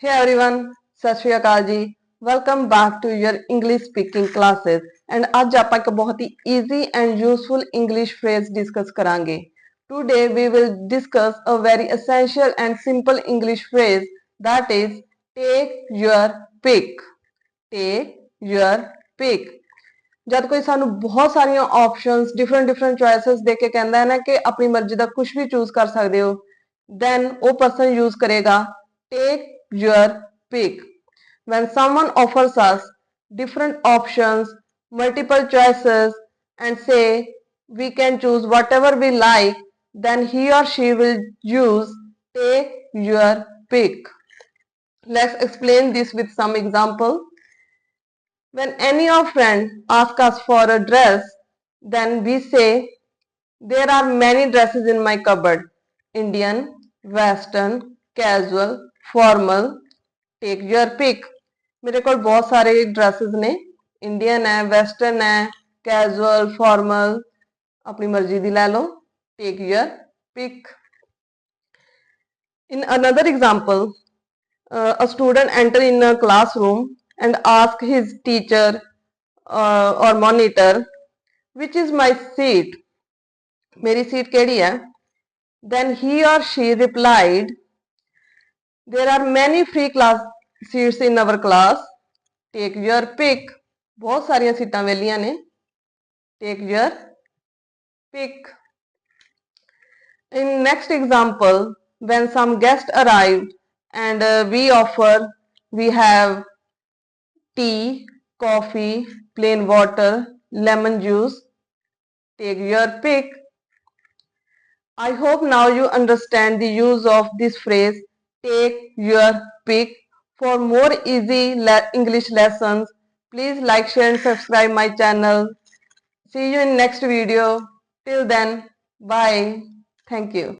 Hey everyone, ਸਤਿ ਸ਼੍ਰੀ ਅਕਾਲ ਜੀ। Welcome back to your English speaking classes and ਅੱਜ ਆਪਾਂ ਇੱਕ ਬਹੁਤ ਹੀ easy and useful English phrase discuss ਕਰਾਂਗੇ। Today we will discuss a very essential and simple English phrase that is take your pick. Take your pick. ਜਦ ਕੋਈ ਸਾਨੂੰ ਬਹੁਤ ਸਾਰੀਆਂ ਆਪਸ਼ਨਸ ਡਿਫਰੈਂਟ ਚੁਆਇਸਸ ਦੇ ਕੇ ਕਹਿੰਦਾ ਹੈ ਨਾ ਕਿ ਆਪਣੀ ਮਰਜ਼ੀ ਦਾ ਕੁਝ ਵੀ ਚੂਜ਼ ਕਰ ਸਕਦੇ ਹੋ, then ਉਹ ਪਰਸਨ ਯੂਜ਼ ਕਰੇਗਾ take your pick. When someone offers us different options, multiple choices, and say we can choose whatever we like, then he or she will use take your pick. Let's explain this with some example. When any of friends ask us for a dress, then we say, there are many dresses in my cupboard. Indian, Western, casual, formal. Take your pick. ਮੇਰੇ ਕੋਲ ਬਹੁਤ ਸਾਰੇ dresses ਨੇ, Indian ਹੈ, Western ਹੈ, casual, formal. ਆਪਣੀ ਮਰਜ਼ੀ ਦੀ ਲੈ ਲਓ. Take your pick. In another example, a student enter in a classroom and ask his teacher or monitor, which is my seat? मेरी सीट केड़ी है? Then he or she replied, there are many free class seats in our class. Take your pick. बहुत सारियां सीटां वेलियां ने. Take your pick. In next example, when some guest arrived and we have tea, coffee, plain water, lemon juice. Take your pick. I hope now you understand the use of this phrase take your pick. For more easy English lessons, please like, share and subscribe my channel. See you in next video. Till then, bye. Thank you.